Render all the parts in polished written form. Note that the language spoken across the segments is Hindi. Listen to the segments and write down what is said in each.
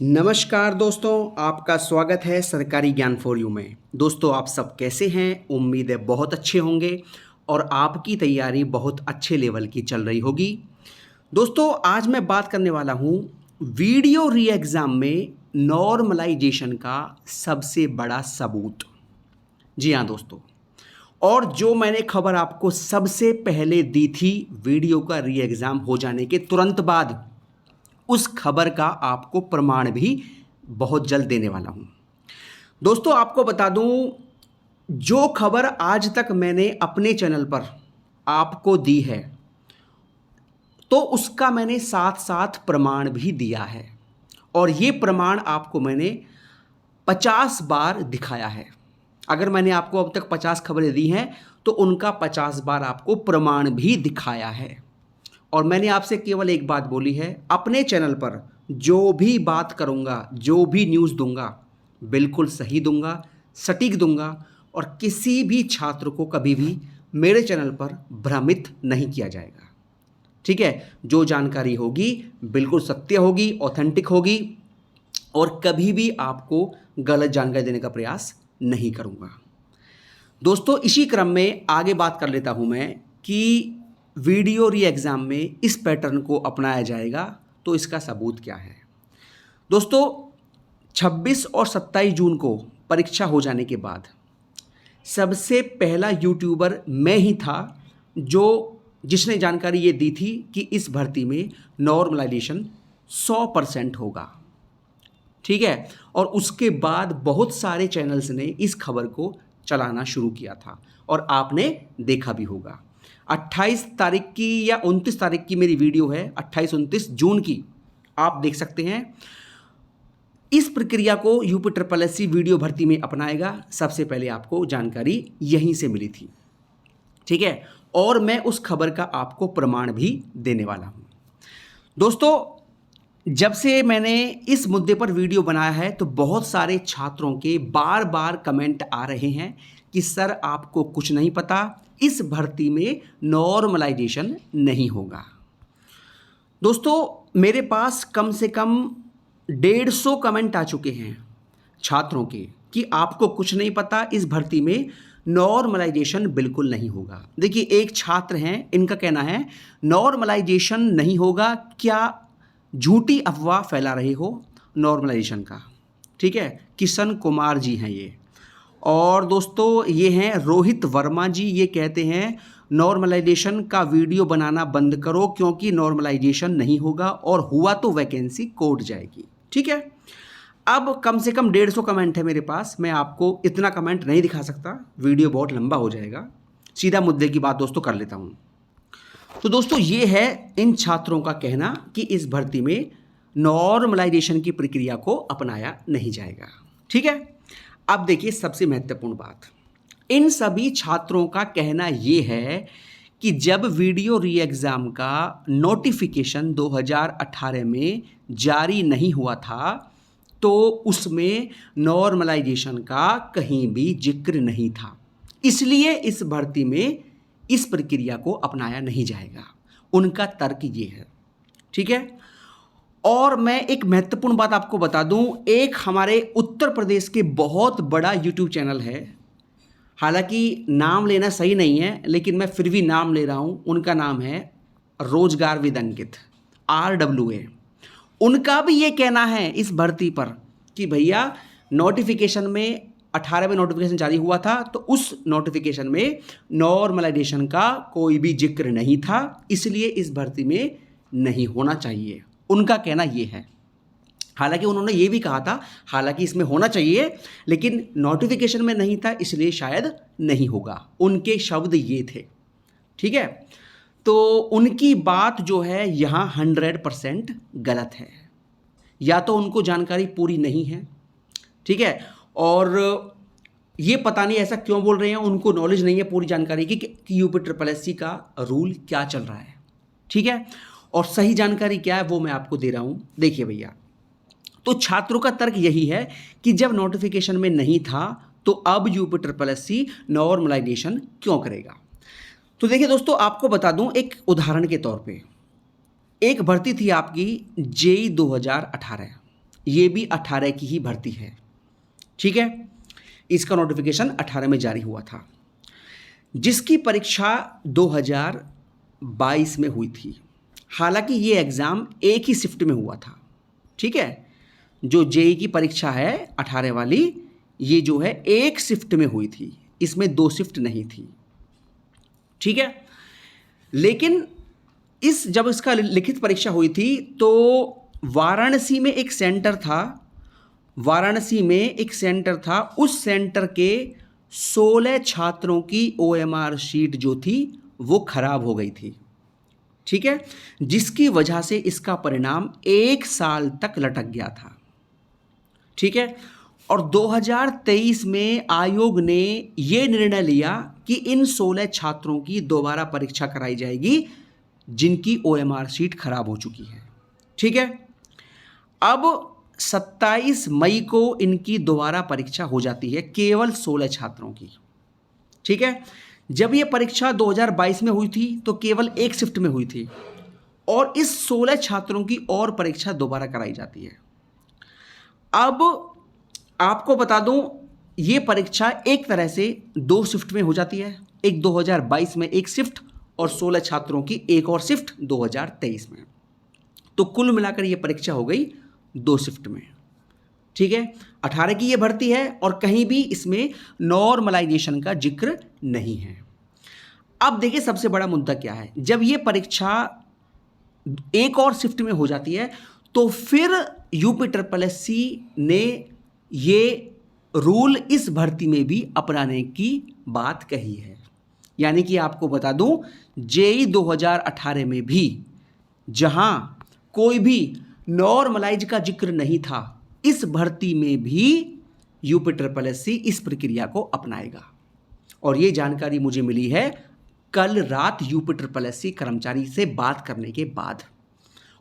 नमस्कार दोस्तों, आपका स्वागत है सरकारी ज्ञान फॉर यू में। दोस्तों, आप सब कैसे हैं? उम्मीद है बहुत अच्छे होंगे और आपकी तैयारी बहुत अच्छे लेवल की चल रही होगी। दोस्तों, आज मैं बात करने वाला हूं वीडियो री एग्ज़ाम में नॉर्मलाइजेशन का सबसे बड़ा सबूत। जी हाँ दोस्तों, और जो मैंने खबर आपको सबसे पहले दी थी वीडियो का री एग्ज़ाम हो जाने के तुरंत बाद, उस खबर का आपको प्रमाण भी बहुत जल्द देने वाला हूं। दोस्तों, आपको बता दूं, जो खबर आज तक मैंने अपने चैनल पर आपको दी है तो उसका मैंने साथ साथ प्रमाण भी दिया है, और ये प्रमाण आपको मैंने 50 बार दिखाया है। अगर मैंने आपको अब तक 50 खबरें दी हैं तो उनका 50 बार आपको प्रमाण भी दिखाया है। और मैंने आपसे केवल एक बात बोली है, अपने चैनल पर जो भी बात करूंगा, जो भी न्यूज़ दूंगा, बिल्कुल सही दूंगा, सटीक दूंगा, और किसी भी छात्र को कभी भी मेरे चैनल पर भ्रमित नहीं किया जाएगा। ठीक है? जो जानकारी होगी बिल्कुल सत्य होगी, ऑथेंटिक होगी, और कभी भी आपको गलत जानकारी देने का प्रयास नहीं करूंगा। दोस्तों, इसी क्रम में आगे बात कर लेता हूं मैं कि वीडियो री एग्ज़ाम में इस पैटर्न को अपनाया जाएगा, तो इसका सबूत क्या है। दोस्तों, 26 और 27 जून को परीक्षा हो जाने के बाद सबसे पहला यूट्यूबर मैं ही था जिसने जानकारी ये दी थी कि इस भर्ती में नॉर्मलाइजेशन 100% होगा। ठीक है? और उसके बाद बहुत सारे चैनल्स ने इस खबर को चलाना शुरू किया था, और आपने देखा भी होगा। 28 तारीख की या 29 तारीख की मेरी वीडियो है, 28-29 जून की, आप देख सकते हैं। इस प्रक्रिया को यूपी ट्रिपल एससी वीडियो भर्ती में अपनाएगा, सबसे पहले आपको जानकारी यहीं से मिली थी। ठीक है? और मैं उस खबर का आपको प्रमाण भी देने वाला हूं। दोस्तों, जब से मैंने इस मुद्दे पर वीडियो बनाया है तो बहुत सारे छात्रों के बार बार कमेंट आ रहे हैं कि सर, आपको कुछ नहीं पता, इस भर्ती में नॉर्मलाइजेशन नहीं होगा। दोस्तों, मेरे पास कम से कम 150 कमेंट आ चुके हैं छात्रों के कि आपको कुछ नहीं पता, इस भर्ती में नॉर्मलाइजेशन बिल्कुल नहीं होगा। देखिए, एक छात्र हैं, इनका कहना है नॉर्मलाइजेशन नहीं होगा, क्या झूठी अफवाह फैला रहे हो नॉर्मलाइजेशन का। ठीक है? किशन कुमार जी हैं ये। और दोस्तों, ये हैं रोहित वर्मा जी, ये कहते हैं नॉर्मलाइजेशन का वीडियो बनाना बंद करो क्योंकि नॉर्मलाइजेशन नहीं होगा, और हुआ तो वैकेंसी कोट जाएगी। ठीक है? अब कम से कम 150 कमेंट है मेरे पास, मैं आपको इतना कमेंट नहीं दिखा सकता, वीडियो बहुत लंबा हो जाएगा। सीधा मुद्दे की बात दोस्तों कर लेता हूँ। तो दोस्तों, ये है इन छात्रों का कहना कि इस भर्ती में नॉर्मलाइजेशन की प्रक्रिया को अपनाया नहीं जाएगा। ठीक है? अब देखिए, सबसे महत्वपूर्ण बात, इन सभी छात्रों का कहना ये है कि जब वीडियो री एग्ज़ाम का नोटिफिकेशन 2018 में जारी नहीं हुआ था तो उसमें नॉर्मलाइजेशन का कहीं भी जिक्र नहीं था, इसलिए इस भर्ती में इस प्रक्रिया को अपनाया नहीं जाएगा। उनका तर्क ये है। ठीक है? और मैं एक महत्वपूर्ण बात आपको बता दूं, एक हमारे उत्तर प्रदेश के बहुत बड़ा यूट्यूब चैनल है, हालांकि नाम लेना सही नहीं है लेकिन मैं फिर भी नाम ले रहा हूं, उनका नाम है रोजगार विद अंकित, RWA। उनका भी ये कहना है इस भर्ती पर कि भैया, नोटिफिकेशन में 18 में नोटिफिकेशन जारी हुआ था तो उस नोटिफिकेशन में नॉर्मलाइजेशन का कोई भी जिक्र नहीं था, इसलिए इस भर्ती में नहीं होना चाहिए। उनका कहना ये है। हालांकि उन्होंने ये भी कहा था, हालांकि इसमें होना चाहिए लेकिन नोटिफिकेशन में नहीं था, इसलिए शायद नहीं होगा, उनके शब्द ये थे। ठीक है? तो उनकी बात जो है यहाँ 100% गलत है, या तो उनको जानकारी पूरी नहीं है। ठीक है? और ये पता नहीं ऐसा क्यों बोल रहे हैं, उनको नॉलेज नहीं है पूरी जानकारी की कि यूपी ट्रिपल एससी का रूल क्या चल रहा है। ठीक है? और सही जानकारी क्या है वो मैं आपको दे रहा हूं। देखिए भैया, तो छात्रों का तर्क यही है कि जब नोटिफिकेशन में नहीं था तो अब यूपी ट्रिपल एससी नॉर्मलाइजेशन क्यों करेगा। तो देखिए दोस्तों, आपको बता दूं, एक उदाहरण के तौर पे एक भर्ती थी आपकी जेई 2018। ये भी 18 की ही भर्ती है। ठीक है, इसका नोटिफिकेशन 18 में जारी हुआ था। जिसकी परीक्षा 2022 में हुई थी। हालांकि ये एग्ज़ाम एक ही शिफ्ट में हुआ था। ठीक है, जो जेई की परीक्षा है 18 वाली, ये जो है एक शिफ्ट में हुई थी, इसमें 2 शिफ्ट नहीं थी। ठीक है, लेकिन जब इसका लिखित परीक्षा हुई थी तो वाराणसी में एक सेंटर था। उस सेंटर के 16 छात्रों की ओएमआर शीट जो थी वो खराब हो गई थी। ठीक है, जिसकी वजह से इसका परिणाम 1 साल तक लटक गया था। ठीक है, और 2023 में आयोग ने यह निर्णय लिया कि इन 16 छात्रों की दोबारा परीक्षा कराई जाएगी जिनकी ओएमआर शीट खराब हो चुकी है। ठीक है, अब 27 मई को इनकी दोबारा परीक्षा हो जाती है, केवल 16 छात्रों की। ठीक है, जब यह परीक्षा 2022 में हुई थी तो केवल एक शिफ्ट में हुई थी, और इस 16 छात्रों की और परीक्षा दोबारा कराई जाती है। अब आपको बता दूं, ये परीक्षा एक तरह से 2 शिफ्ट में हो जाती है, एक 2022 में एक शिफ्ट और 16 छात्रों की एक और शिफ्ट 2023 में। तो कुल मिलाकर ये परीक्षा हो गई 2 शिफ्ट में। ठीक है, 18 की ये भर्ती है और कहीं भी इसमें नॉर्मलाइजेशन का जिक्र नहीं है। अब देखिए सबसे बड़ा मुद्दा क्या है, जब ये परीक्षा एक और शिफ्ट में हो जाती है तो फिर यूपीएससी ने ये रूल इस भर्ती में भी अपनाने की बात कही है। यानी कि आपको बता दूं, जेई 2018 में भी जहां कोई भी नॉर्मलाइज का जिक्र नहीं था, इस भर्ती में भी यूपीएससी इस प्रक्रिया को अपनाएगा। और ये जानकारी मुझे मिली है कल रात यूपीएससी कर्मचारी से बात करने के बाद।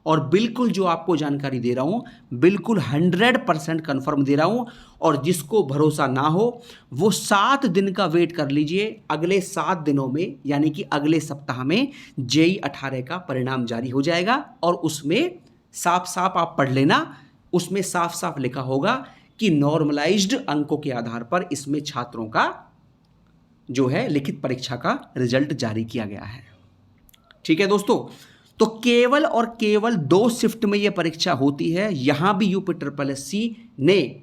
और बिल्कुल जो आपको जानकारी दे रहा हूं, बिल्कुल 100% कन्फर्म दे रहा हूं। और जिसको भरोसा ना हो वो 7 दिन का वेट कर लीजिए। अगले 7 दिनों में, यानी कि अगले सप्ताह में जेई 18 का परिणाम जारी हो जाएगा और उसमें साफ साफ आप पढ़ लेना, उसमें साफ साफ लिखा होगा कि नॉर्मलाइज्ड अंकों के आधार पर इसमें छात्रों का जो है लिखित परीक्षा का रिजल्ट जारी किया गया है। ठीक है दोस्तों, तो केवल और केवल 2 शिफ्ट में यह परीक्षा होती है। यहां भी यूपीएससी ने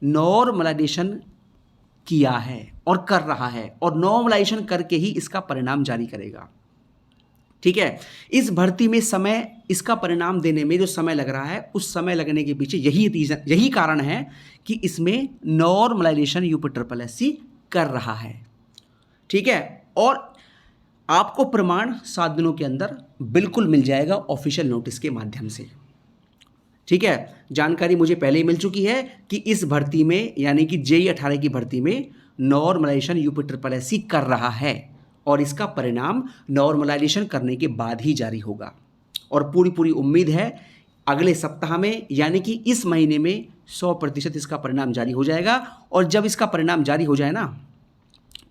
नॉर्मलाइजेशन किया है और कर रहा है, और नॉर्मलाइजेशन करके ही इसका परिणाम जारी करेगा। ठीक है, इस भर्ती में समय, इसका परिणाम देने में जो समय लग रहा है, उस समय लगने के पीछे यही कारण है कि इसमें नॉर्मलाइजेशन यूपीएससी कर रहा है। ठीक है, और आपको प्रमाण 7 दिनों के अंदर बिल्कुल मिल जाएगा ऑफिशियल नोटिस के माध्यम से। ठीक है, जानकारी मुझे पहले ही मिल चुकी है कि इस भर्ती में, यानी कि जेई 18 की भर्ती में नॉर्मलाइजेशन यूपीएससी कर रहा है और इसका परिणाम नॉर्मलाइजेशन करने के बाद ही जारी होगा। और पूरी उम्मीद है अगले सप्ताह में, यानी कि इस महीने में 100% इसका परिणाम जारी हो जाएगा। और जब इसका परिणाम जारी हो जाए ना,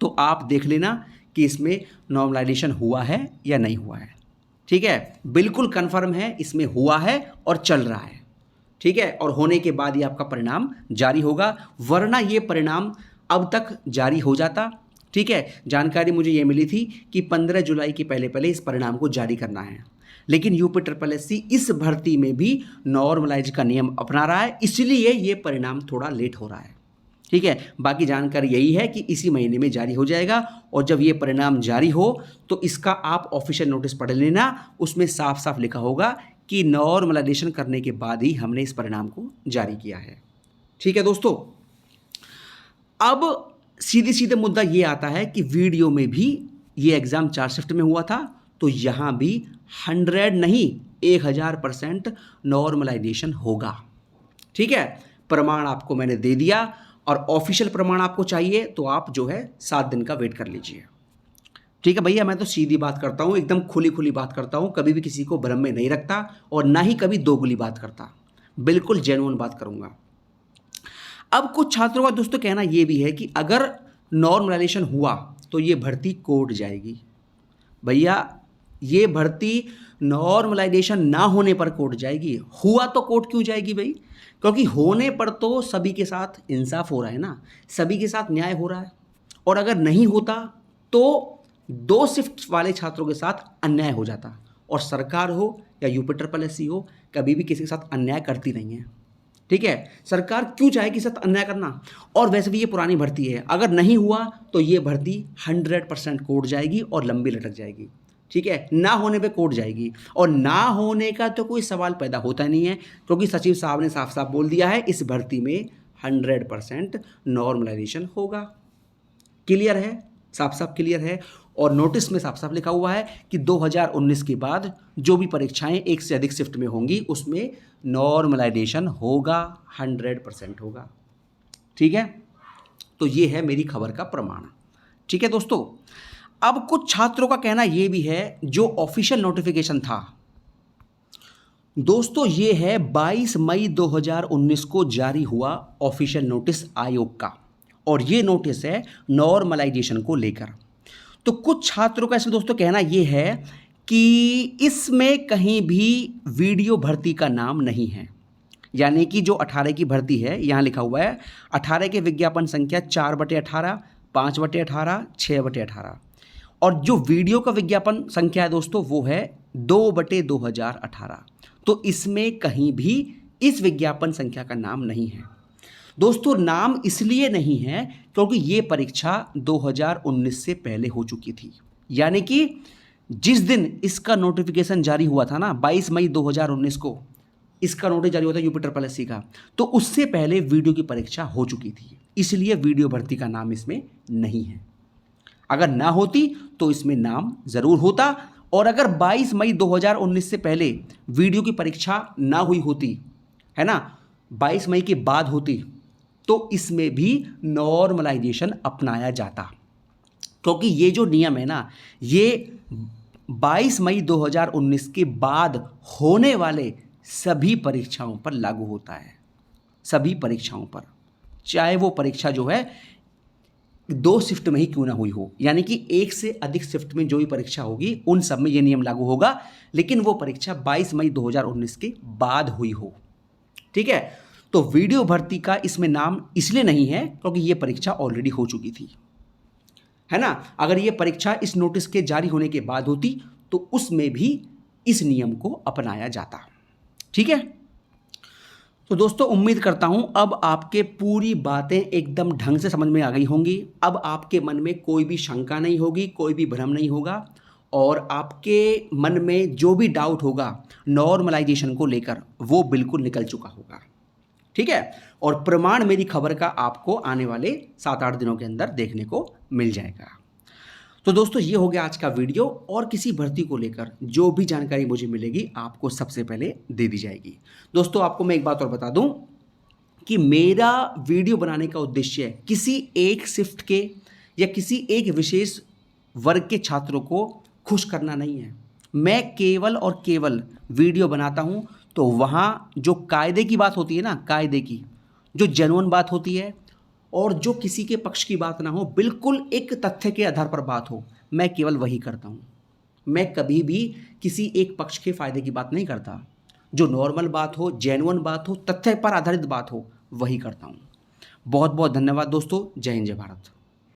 तो आप देख लेना कि इसमें नॉर्मलाइजेशन हुआ है या नहीं हुआ है। ठीक है, बिल्कुल कंफर्म है इसमें हुआ है और चल रहा है। ठीक है, और होने के बाद ही आपका परिणाम जारी होगा, वरना ये परिणाम अब तक जारी हो जाता। ठीक है, जानकारी मुझे ये मिली थी कि 15 जुलाई के पहले इस परिणाम को जारी करना है, लेकिन यूपीएससी इस भर्ती में भी नॉर्मलाइज का नियम अपना रहा है, इसलिए ये परिणाम थोड़ा लेट हो रहा है। ठीक है, बाकी जानकारी यही है कि इसी महीने में जारी हो जाएगा, और जब ये परिणाम जारी हो तो इसका आप ऑफिशियल नोटिस पढ़ लेना, उसमें साफ साफ लिखा होगा कि नॉर्मलाइजेशन करने के बाद ही हमने इस परिणाम को जारी किया है। ठीक है दोस्तों, अब सीधे मुद्दा ये आता है कि वीडियो में भी ये एग्ज़ाम 4 शिफ्ट में हुआ था, तो यहाँ भी 100 नहीं 1000% नॉर्मलाइजेशन होगा। ठीक है, प्रमाण आपको मैंने दे दिया, और ऑफिशियल प्रमाण आपको चाहिए तो आप जो है 7 दिन का वेट कर लीजिए। ठीक है भैया, मैं तो सीधी बात करता हूँ, एकदम खुली बात करता हूँ, कभी भी किसी को भ्रम में नहीं रखता और ना ही कभी दोगली बात करता, बिल्कुल जेन्युइन बात करूँगा। अब कुछ छात्रों का दोस्तों कहना यह भी है कि अगर नॉर्मलाइजेशन हुआ तो ये भर्ती कोर्ट जाएगी। भैया ये भर्ती नॉर्मलाइजेशन ना होने पर कोर्ट जाएगी। हुआ तो कोर्ट क्यों जाएगी भाई? क्योंकि होने पर तो सभी के साथ इंसाफ हो रहा है ना, सभी के साथ न्याय हो रहा है। और अगर नहीं होता तो 2 शिफ्ट वाले छात्रों के साथ अन्याय हो जाता। और सरकार हो या यूपी ट्रिपल एससी हो, कभी भी किसी के साथ अन्याय करती नहीं है। ठीक है, सरकार क्यों चाहे किसी के साथ अन्याय करना? और वैसे भी ये पुरानी भर्ती है, अगर नहीं हुआ तो ये भर्ती 100% कोर्ट जाएगी और लंबी लटक जाएगी। ठीक है, ना होने पे कोर्ट जाएगी। और ना होने का तो कोई सवाल पैदा होता नहीं है, क्योंकि सचिव साहब ने साफ साफ बोल दिया है इस भर्ती में 100% नॉर्मलाइजेशन होगा। क्लियर है, साफ साफ क्लियर है। और नोटिस में साफ साफ लिखा हुआ है कि 2019 के बाद जो भी परीक्षाएं एक से अधिक शिफ्ट में होंगी उसमें नॉर्मलाइजेशन होगा, 100% होगा। ठीक है, तो ये है मेरी खबर का प्रमाण। ठीक है दोस्तों, अब कुछ छात्रों का कहना यह भी है जो ऑफिशियल नोटिफिकेशन था दोस्तों, ये है 22 मई 2019 को जारी हुआ ऑफिशियल नोटिस आयोग का, और ये नोटिस है नॉर्मलाइजेशन को लेकर। तो कुछ छात्रों का इसमें दोस्तों कहना ये है कि इसमें कहीं भी वीडियो भर्ती का नाम नहीं है। यानी कि जो 18 की भर्ती है, यहाँ लिखा हुआ है 18 के विज्ञापन संख्या 4/18, 5/18, 6/18, और जो वीडियो का विज्ञापन संख्या है दोस्तों वो है 2/2018। तो इसमें कहीं भी इस विज्ञापन संख्या का नाम नहीं है दोस्तों। नाम इसलिए नहीं है क्योंकि ये परीक्षा 2019 से पहले हो चुकी थी। यानी कि जिस दिन इसका नोटिफिकेशन जारी हुआ था ना, 22 मई 2019 को इसका नोटिस जारी हुआ था यूपी ट्रिपल एससी का, तो उससे पहले वीडियो की परीक्षा हो चुकी थी, इसलिए वीडियो भर्ती का नाम इसमें नहीं है। अगर ना होती तो इसमें नाम जरूर होता, और अगर 22 मई 2019 से पहले वीडियो की परीक्षा ना हुई होती, है ना, 22 मई के बाद होती, तो इसमें भी नॉर्मलाइजेशन अपनाया जाता। क्योंकि ये जो नियम है ना, ये 22 मई 2019 के बाद होने वाले सभी परीक्षाओं पर लागू होता है, सभी परीक्षाओं पर, चाहे वो परीक्षा जो है 2 शिफ्ट में ही क्यों ना हुई हो। यानी कि 1 से अधिक शिफ्ट में जो भी परीक्षा होगी उन सब में ये नियम लागू होगा, लेकिन वो परीक्षा 22 मई 2019 के बाद हुई हो। ठीक है, तो वीडियो भर्ती का इसमें नाम इसलिए नहीं है क्योंकि ये परीक्षा ऑलरेडी हो चुकी थी, है ना। अगर ये परीक्षा इस नोटिस के जारी होने के बाद होती तो उसमें भी इस नियम को अपनाया जाता। ठीक है, तो दोस्तों उम्मीद करता हूं अब आपके पूरी बातें एकदम ढंग से समझ में आ गई होंगी। अब आपके मन में कोई भी शंका नहीं होगी, कोई भी भ्रम नहीं होगा, और आपके मन में जो भी डाउट होगा नॉर्मलाइजेशन को लेकर वो बिल्कुल निकल चुका होगा। ठीक है, और प्रमाण मेरी खबर का आपको आने वाले 7-8 दिनों के अंदर देखने को मिल जाएगा। तो दोस्तों ये हो गया आज का वीडियो, और किसी भर्ती को लेकर जो भी जानकारी मुझे मिलेगी आपको सबसे पहले दे दी जाएगी। दोस्तों आपको मैं एक बात और बता दूं कि मेरा वीडियो बनाने का उद्देश्य किसी एक शिफ्ट के या किसी एक विशेष वर्ग के छात्रों को खुश करना नहीं है। मैं केवल और केवल वीडियो बनाता हूं तो वहाँ जो कायदे की बात होती है ना, कायदे की जो जेन्युइन बात होती है, और जो किसी के पक्ष की बात ना हो, बिल्कुल एक तथ्य के आधार पर बात हो, मैं केवल वही करता हूँ। मैं कभी भी किसी एक पक्ष के फायदे की बात नहीं करता। जो नॉर्मल बात हो, जेन्युइन बात हो, तथ्य पर आधारित बात हो, वही करता हूँ। बहुत बहुत धन्यवाद दोस्तों। जय हिंद, जय भारत।